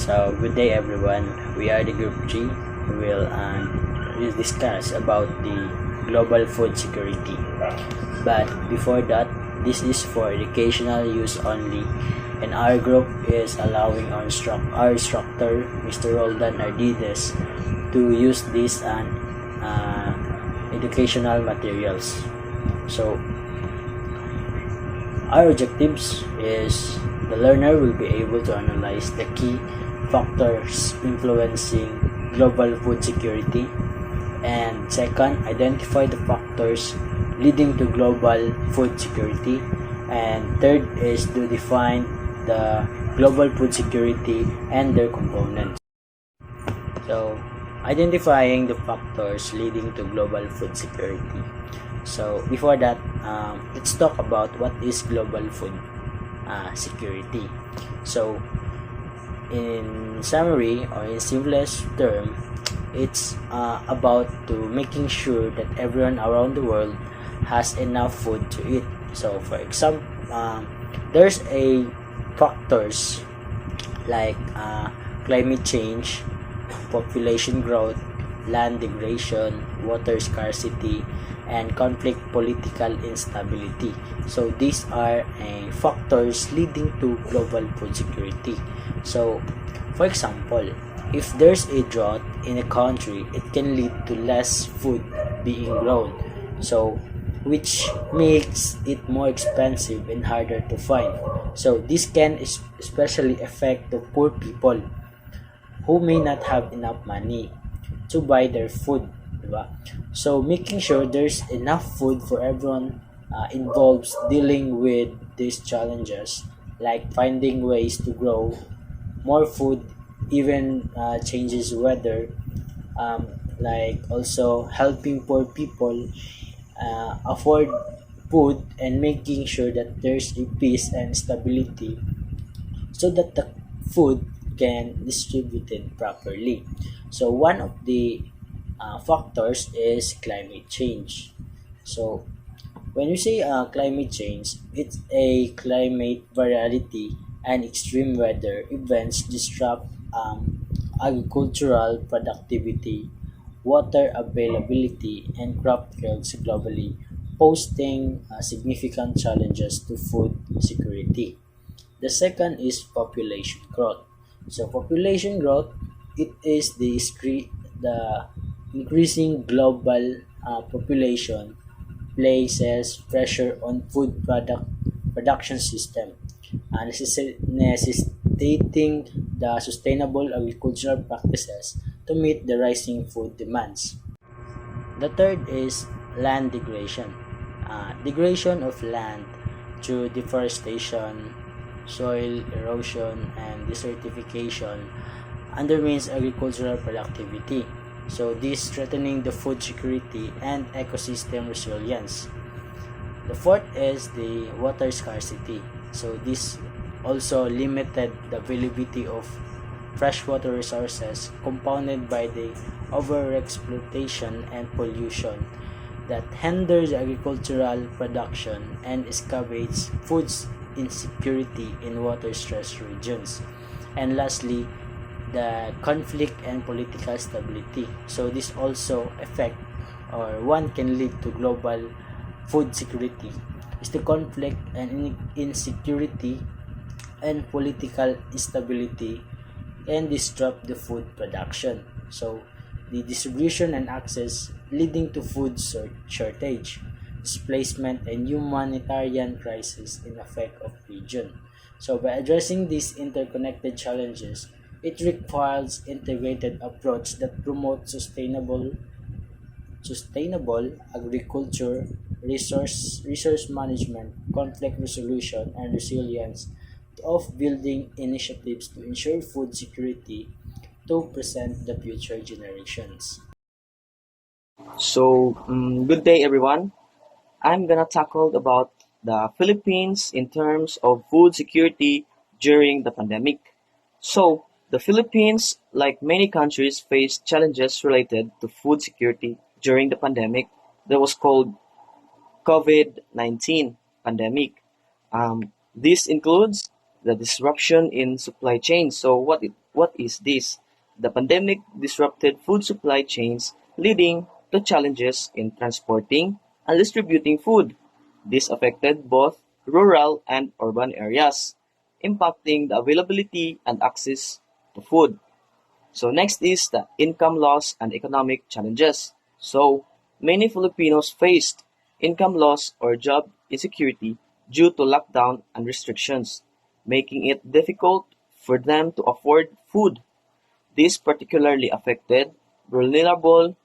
So, good day everyone. We are the Group G who will discuss about the global food security. But before that, this is for educational use only, and our group is allowing our instructor, Mr. Roldan Ardides, to use this and educational materials. So, our objectives is the learner will be able to analyze the key factors influencing global food security, and second, identify the factors leading to global food security, and third is to define the global food security and their components. So, identifying the factors leading to global food security. So, before that, let's talk about what is global food security. So, in summary or in simplest term, it's about to making sure that everyone around the world has enough food to eat. So, for example, there's a factors like climate change, population growth, land degradation, water scarcity, and conflict political instability. So these are factors leading to global food security. So, for example, if there's a drought in a country, it can lead to less food being grown. So, which makes it more expensive and harder to find. So, this can especially affect the poor people who may not have enough money to buy their food, diba? So making sure there's enough food for everyone involves dealing with these challenges, like finding ways to grow more food, even changes weather, like also helping poor people afford food, and making sure that there's a peace and stability so that the food can distributed properly. So one of the factors is climate change. So when you say climate change, it's a climate variability and extreme weather events disrupt agricultural productivity, water availability, and crop yields globally, posing significant challenges to food security. The second is population growth. So population growth, it is the increasing global population places pressure on food production system, necessitating the sustainable agricultural practices to meet the rising food demands. The third is land degradation. Degradation of land through deforestation, soil erosion, and desertification undermines agricultural productivity. So this threatening the food security and ecosystem resilience. The fourth is the water scarcity. So this also limited the availability of freshwater resources compounded by the overexploitation and pollution that hinders agricultural production and excavates food insecurity in water-stressed regions. And lastly, the conflict and political stability. So this also affect, or one can lead to global food security, is the conflict and insecurity and political instability and disrupt the food production. So the distribution and access leading to food shortage, displacement, and humanitarian crisis in affect of region. So by addressing these interconnected challenges, it requires integrated approach that promotes sustainable agriculture, resource management, conflict resolution, and resilience of building initiatives to ensure food security to present the future generations. Good day everyone. I'm gonna tackle about the Philippines in terms of food security during the pandemic. The Philippines, like many countries, faced challenges related to food security during the pandemic that was called COVID-19 pandemic. This includes the disruption in supply chains. So what is this? The pandemic disrupted food supply chains, leading to challenges in transporting and distributing food. This affected both rural and urban areas, impacting the availability and access to food. So next is the income loss and economic challenges. So many Filipinos faced income loss or job insecurity due to lockdown and restrictions, making it difficult for them to afford food. This particularly affected vulnerable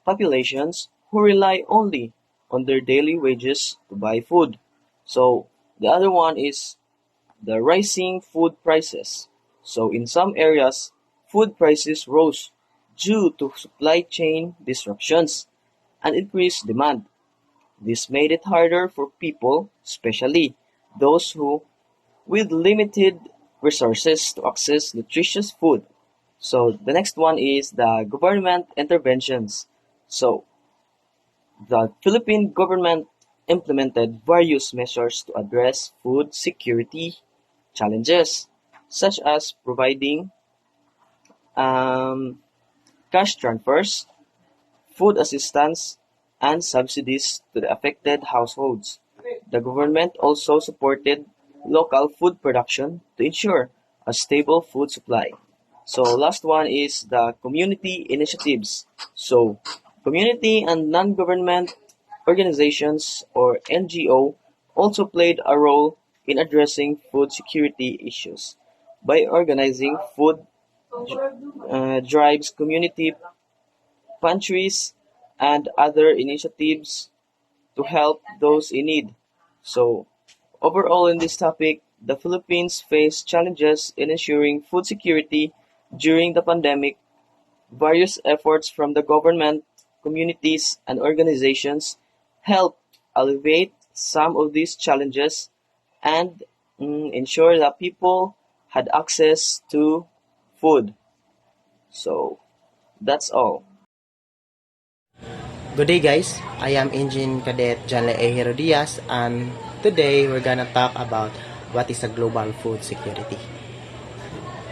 populations who rely only on their daily wages to buy food. So the other one is the rising food prices. So in some areas, food prices rose due to supply chain disruptions and increased demand. This made it harder for people, especially those who with limited resources to access nutritious food. So the next one is the government interventions. So the Philippine government implemented various measures to address food security challenges, such as providing um, cash transfers, food assistance, and subsidies to the affected households. The government also supported local food production to ensure a stable food supply. So last one is the community initiatives. So community and non-government organizations or NGO also played a role in addressing food security issues by organizing food drives, community pantries, and other initiatives to help those in need. So, overall, in this topic, the Philippines faced challenges in ensuring food security during the pandemic. Various efforts from the government, communities, and organizations helped alleviate some of these challenges and ensure that people had access to food. So, that's all. Good day guys, I am Engine Cadet John A. Herodias and today we're gonna talk about what is a global food security.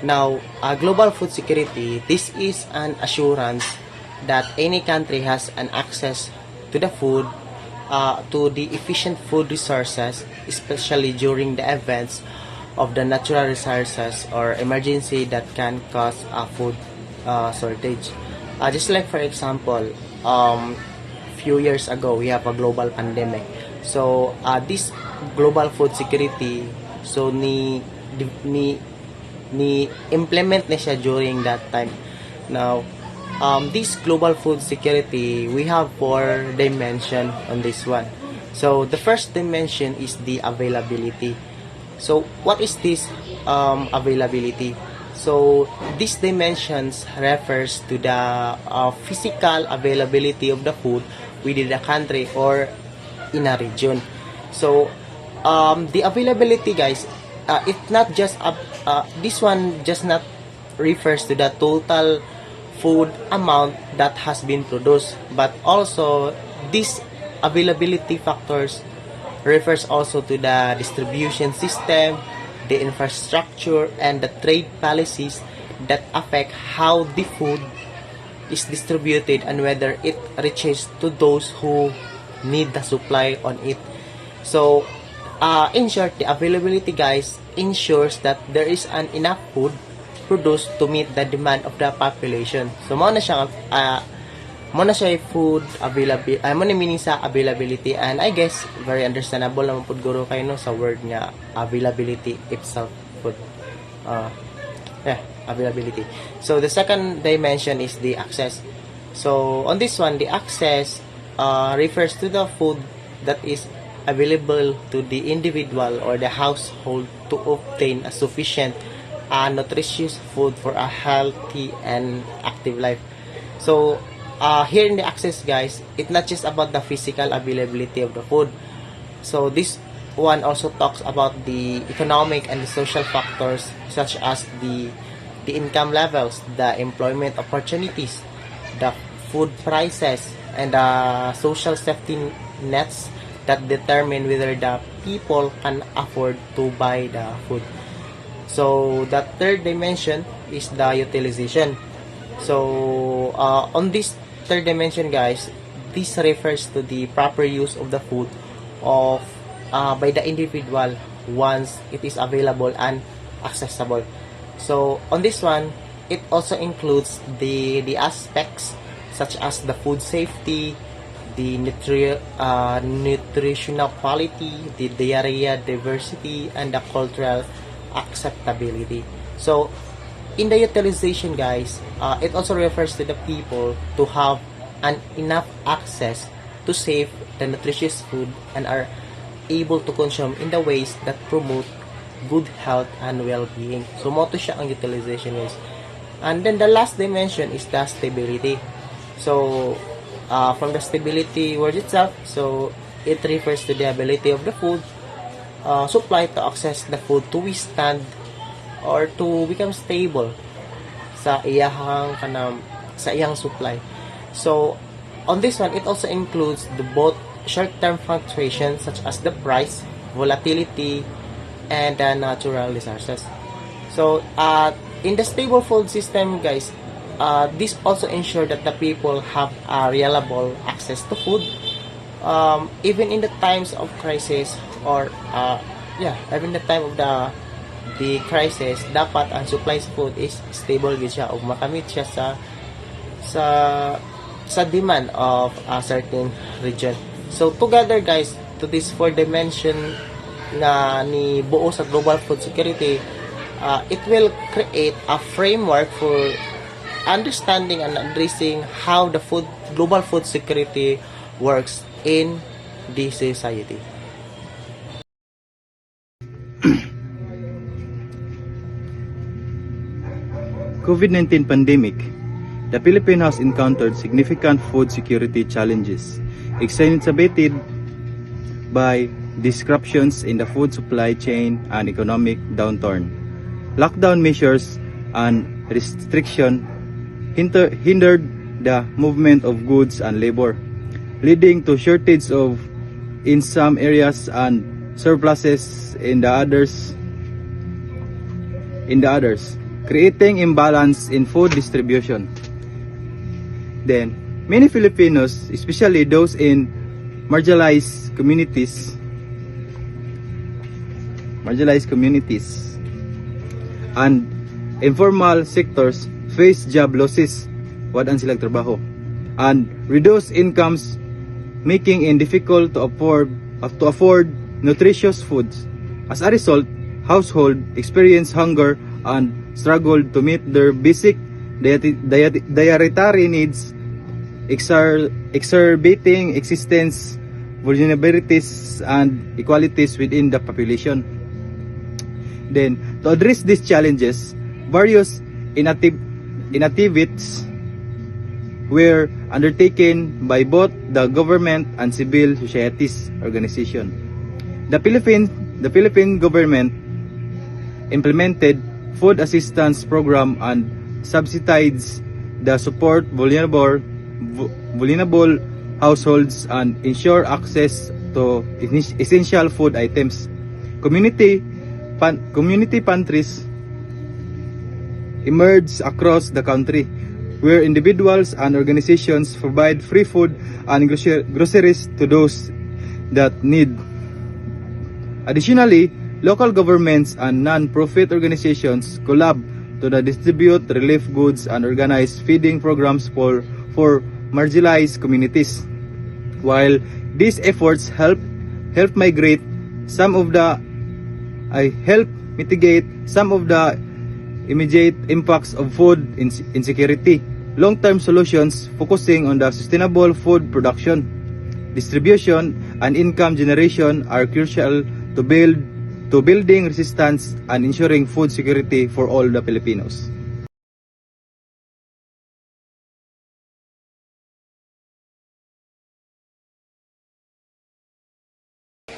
Now, global food security, this is an assurance that any country has an access to the food, to the efficient food resources, especially during the events of the natural resources or emergency that can cause a food shortage. Just like for example, few years ago we have a global pandemic. So this global food security, so ni implement na siya during that time. Now, this global food security, we have four dimension on this one. So the first dimension is the availability. So what is this availability? So these dimensions refers to the physical availability of the food within the country or in a region. So the availability, guys, it's not just this one just not refers to the total food amount that has been produced, but also this availability factors refers also to the distribution system, the infrastructure, and the trade policies that affect how the food is distributed and whether it reaches to those who need the supply on it. So, in short, the availability, guys, ensures that there is an enough food produced to meet the demand of the population. So, mo na siya food availability, mo na meaning sa availability, and I guess very understandable naman pud guro kayo no sa word nga availability itself food. Availability. So the second dimension is the access. So on this one, the access refers to the food that is available to the individual or the household to obtain a sufficient nutritious food for a healthy and active life. So here in the access, guys, it's not just about the physical availability of the food. So this one also talks about the economic and the social factors such as the income levels, the employment opportunities, the food prices, and the social safety nets that determine whether the people can afford to buy the food. So the third dimension is the utilization. So on this third dimension, guys, this refers to the proper use of the food of by the individual once it is available and accessible. So on this one, it also includes the aspects such as the food safety, the nutritional quality, the area diversity, and the cultural acceptability. So in the utilization, guys, it also refers to the people to have an enough access to safe the nutritious food and are able to consume in the ways that promote good health and well-being. So mo to siya ang utilization, guys. And then the last dimension is the stability. So from the stability word itself, so it refers to the ability of the food supply to access the food to withstand or to become stable sa iyahang supply. So on this one, it also includes the both short-term fluctuations such as the price, volatility, and the natural resources. So in the stable food system, guys, this also ensure that the people have reliable access to food, even in the times of crisis or even the time of the crisis, dapat ang supply sa food is stable gid siya ug makamit siya sa demand of a certain region. So together, guys, to this four dimension na ni buo sa global food security, it will create a framework for understanding and addressing how the global food security works in the society. COVID-19 pandemic, the Philippines has encountered significant food security challenges, exacerbated by disruptions in the food supply chain and economic downturn. Lockdown measures and restriction hindered the movement of goods and labor, leading to shortage of in some areas and surpluses in the others, creating imbalance in food distribution. Then, many Filipinos, especially those in marginalized communities and informal sectors face job losses, wadan silang trabaho, and reduced incomes, making it difficult to afford nutritious foods. As a result, households experience hunger and struggle to meet their basic dietary needs, exacerbating existence vulnerabilities and inequalities within the population. Then, to address these challenges, various initiatives were undertaken by both the government and civil societies organization. The Philippine government implemented food assistance program and subsidized the support vulnerable households and ensure access to essential food items. Community pantries emerged across the country, where individuals and organizations provide free food and groceries to those that need. Additionally, local governments and non-profit organizations collab to distribute relief goods and organize feeding programs for marginalized communities. While these efforts help mitigate some of the immediate impacts of food insecurity, long-term solutions focusing on the sustainable food production, distribution, and income generation are crucial to building resistance and ensuring food security for all the Filipinos.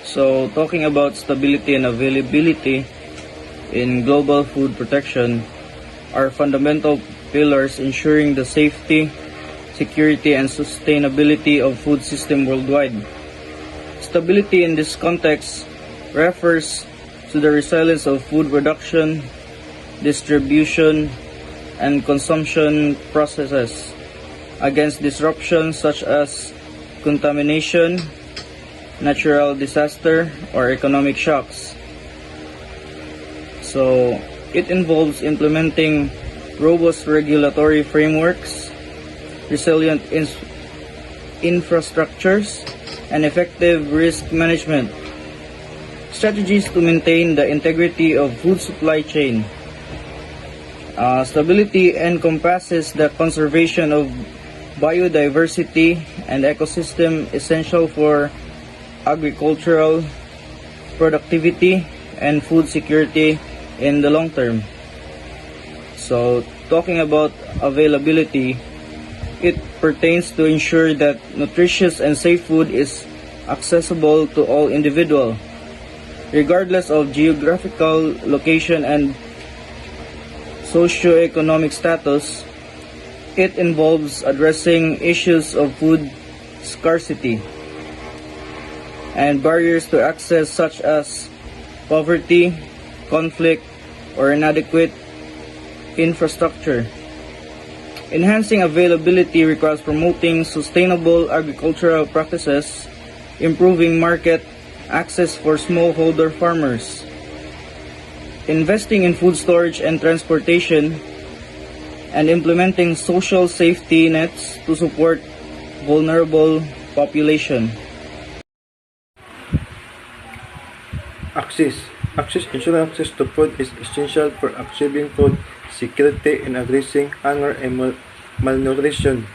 So, talking about stability and availability in global food protection are fundamental pillars ensuring the safety, security, and sustainability of food system worldwide. Stability in this context refers to the resilience of food production, distribution, and consumption processes against disruptions such as contamination, natural disaster, or economic shocks. So, it involves implementing robust regulatory frameworks, resilient infrastructures, and effective risk management. Strategies to maintain the integrity of food supply chain. Stability encompasses the conservation of biodiversity and ecosystem essential for agricultural productivity and food security in the long term. So, talking about availability, it pertains to ensure that nutritious and safe food is accessible to all individuals, regardless of geographical location and socioeconomic status. It involves addressing issues of food scarcity and barriers to access such as poverty, conflict, or inadequate infrastructure. Enhancing availability requires promoting sustainable agricultural practices, improving market access for smallholder farmers, investing in food storage and transportation, and implementing social safety nets to support vulnerable population. Ensuring access to food is essential for achieving food security and addressing hunger and malnutrition.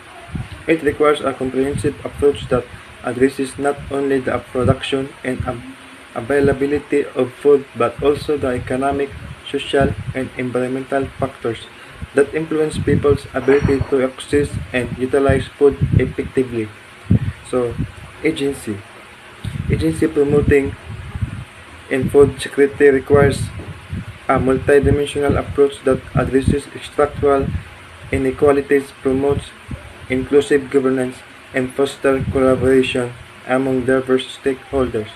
It requires a comprehensive approach that addresses not only the production and availability of food but also the economic, social, and environmental factors that influence people's ability to access and utilize food effectively. So, agency promoting in food security requires a multidimensional approach that addresses structural inequalities, promotes inclusive governance, and fosters collaboration among diverse stakeholders.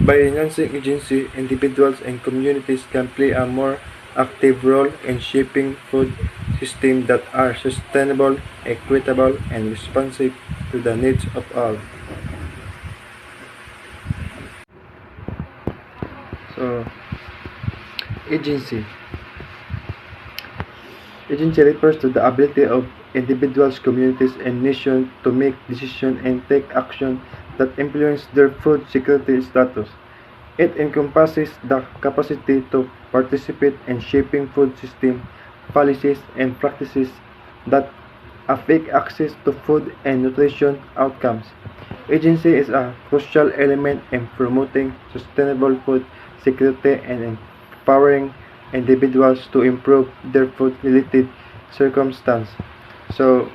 By enhancing agency, individuals and communities can play a more active role in shaping food systems that are sustainable, equitable, and responsive to the needs of all. So, agency. Agency refers to the ability of individuals, communities, and nations to make decisions and take action that influence their food security status. It encompasses the capacity to participate in shaping food system policies and practices that affect access to food and nutrition outcomes. Agency is a crucial element in promoting sustainable food security and empowering individuals to improve their food-related circumstances. So,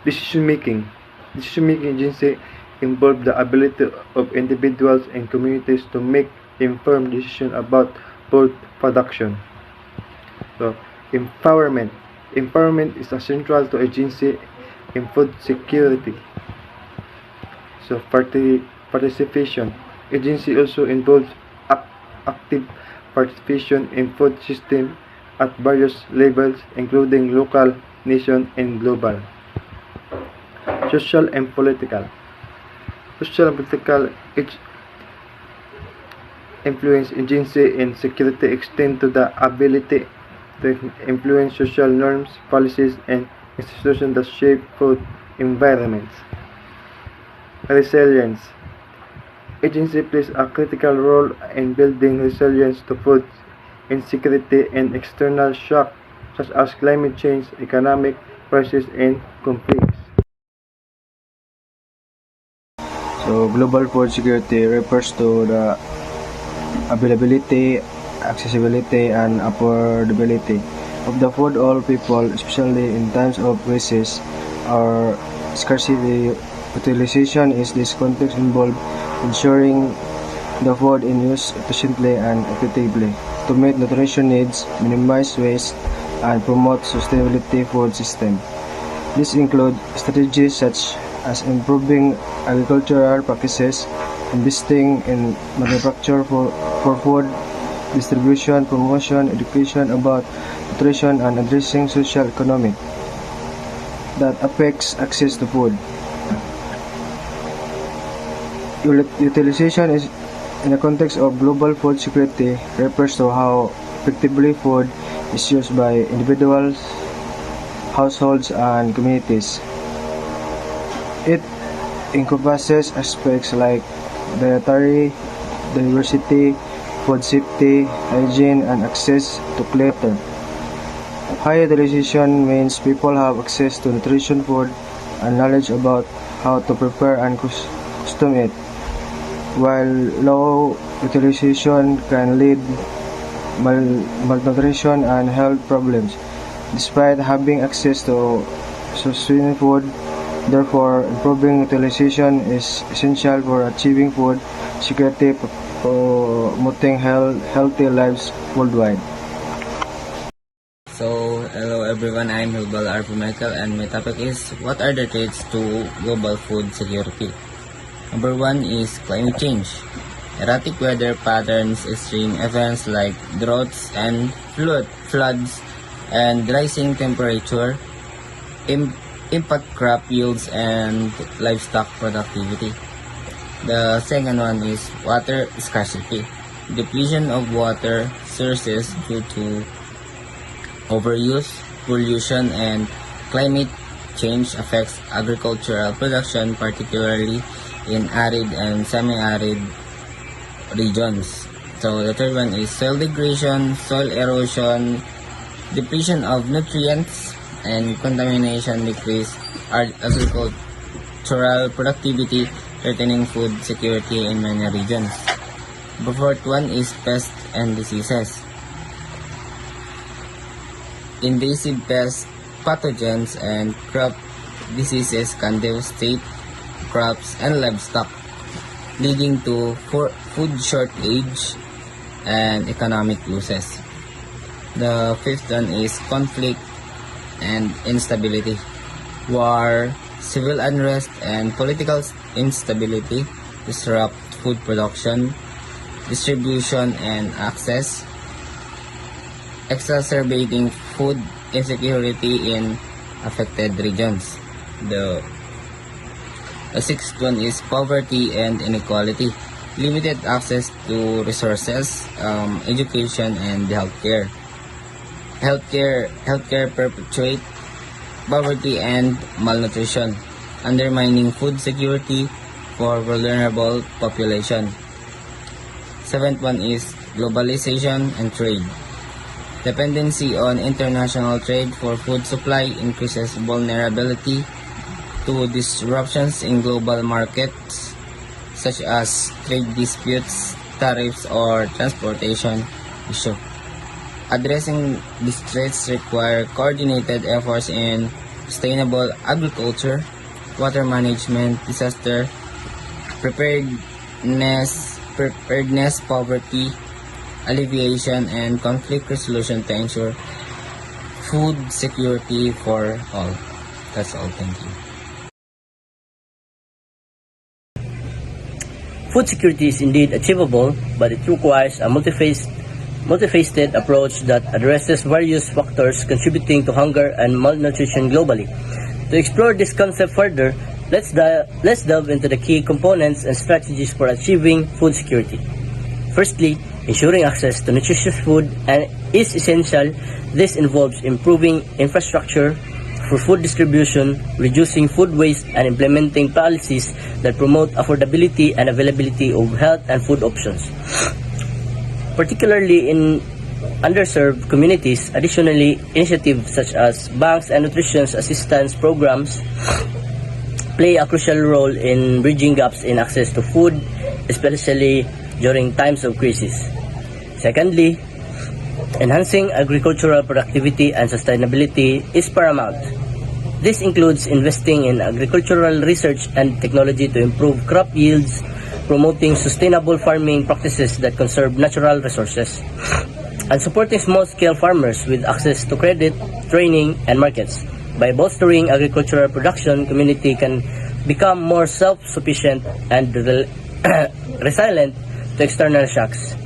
decision-making agency involve the ability of individuals and communities to make informed decisions about food production. So, empowerment is essential to agency in food security. So, participation. Agency also involves active participation in food system at various levels, including local, nation, and global. Social and political influence agency in security extend to the ability to influence social norms, policies, and institutions that shape food environments. Resilience. Agency plays a critical role in building resilience to food insecurity and external shock such as climate change, economic crisis, and conflicts. So, global food security refers to the availability, accessibility, and affordability of the food all people, especially in times of crisis or scarcity. Utilization is this context involved ensuring the food in use efficiently and equitably to meet nutrition needs, minimize waste, and promote sustainability food system. This includes strategies such as improving agricultural practices, investing in manufacture for food, distribution, promotion, education about nutrition, and addressing social economic that affects access to food. Utilization is in the context of global food security refers to how effectively food is used by individuals, households, and communities. It encompasses aspects like dietary diversity, food safety, hygiene, and access to clutter. High utilization means people have access to nutrition food and knowledge about how to prepare and consume it, while low utilization can lead malnutrition and health problems. Despite having access to sustainable food, therefore, improving utilization is essential for achieving food security, promoting healthy lives worldwide. So, hello everyone, I'm Hilbal Arpo Michael and my topic is what are the threats to global food security? Number one is climate change. Erratic weather patterns, extreme events like droughts and floods, and rising temperature impact crop yields and livestock productivity. The second one is water scarcity. Depletion of water sources due to overuse, pollution, and climate change affects agricultural production, particularly in arid and semi-arid regions. So the third one is soil degradation, soil erosion, depletion of nutrients, and contamination decrease agricultural productivity, threatening food security in many regions. The fourth one is pests and diseases. Invasive pest pathogens and crop diseases can devastate crops and livestock, leading to food shortage and economic losses. The fifth one is conflict and instability. War, civil unrest, and political instability disrupt food production, distribution, and access, exacerbating food insecurity in affected regions. The sixth one is poverty and inequality. Limited access to resources, education, and healthcare. Healthcare perpetuate poverty and malnutrition, undermining food security for vulnerable population. Seventh one is globalization and trade. Dependency on international trade for food supply increases vulnerability to disruptions in global markets such as trade disputes, tariffs, or transportation issue. Addressing these threats require coordinated efforts in sustainable agriculture, water management, disaster preparedness, poverty alleviation, and conflict resolution to ensure food security for all. That's all. Thank you. Food security is indeed achievable, but it requires a multifaceted approach that addresses various factors contributing to hunger and malnutrition globally. To explore this concept further, let's delve into the key components and strategies for achieving food security. Firstly, ensuring access to nutritious food is essential. This involves improving infrastructure for food distribution, reducing food waste, and implementing policies that promote affordability and availability of health and food options, particularly in underserved communities. Additionally, initiatives such as banks and nutrition assistance programs play a crucial role in bridging gaps in access to food, especially during times of crisis. Secondly, enhancing agricultural productivity and sustainability is paramount. This includes investing in agricultural research and technology to improve crop yields, promoting sustainable farming practices that conserve natural resources, and supporting small-scale farmers with access to credit, training, and markets. By bolstering agricultural production, community can become more self-sufficient and resilient to external shocks.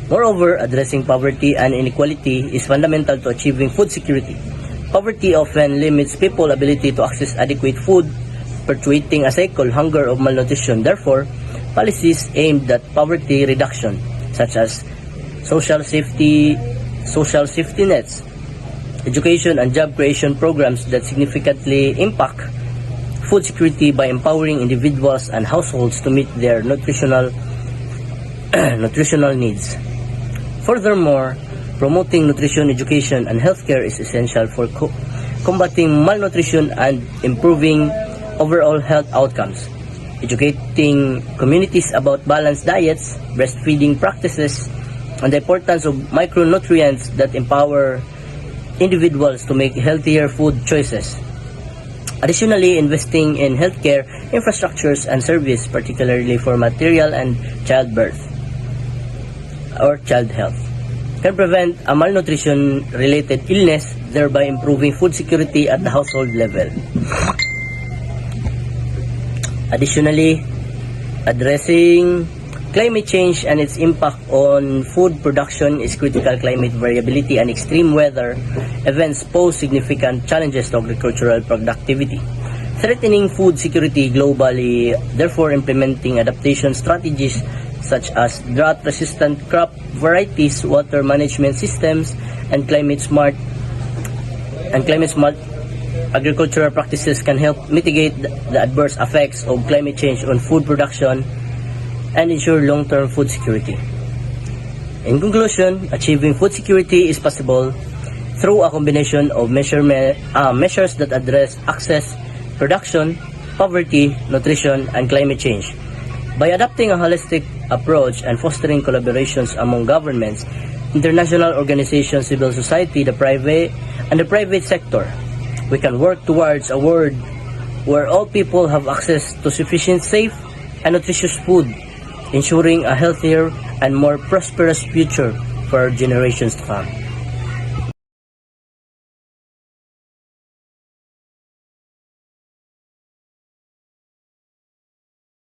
Moreover, addressing poverty and inequality is fundamental to achieving food security. Poverty often limits people's ability to access adequate food, perpetuating a cycle hunger of malnutrition. Therefore, policies aimed at poverty reduction, such as social safety nets, education and job creation programs that significantly impact food security by empowering individuals and households to meet their nutritional needs. Furthermore, promoting nutrition education and healthcare is essential for combating malnutrition and improving overall health outcomes. Educating communities about balanced diets, breastfeeding practices, and the importance of micronutrients that empower individuals to make healthier food choices. Additionally, investing in healthcare infrastructures and service, particularly for maternal and childbirth or child health, can prevent a malnutrition-related illness, thereby improving food security at the household level. Additionally, addressing climate change and its impact on food production is critical. Climate variability and extreme weather events pose significant challenges to agricultural productivity, threatening food security globally. Therefore, implementing adaptation strategies such as drought-resistant crop varieties, water management systems, and climate-smart agricultural practices can help mitigate the adverse effects of climate change on food production and ensure long-term food security. In conclusion, achieving food security is possible through a combination of measures that address access, production, poverty, nutrition, and climate change. By adopting a holistic approach and fostering collaborations among governments, international organizations, civil society, the private sector, we can work towards a world where all people have access to sufficient, safe, and nutritious food, ensuring a healthier and more prosperous future for generations to come.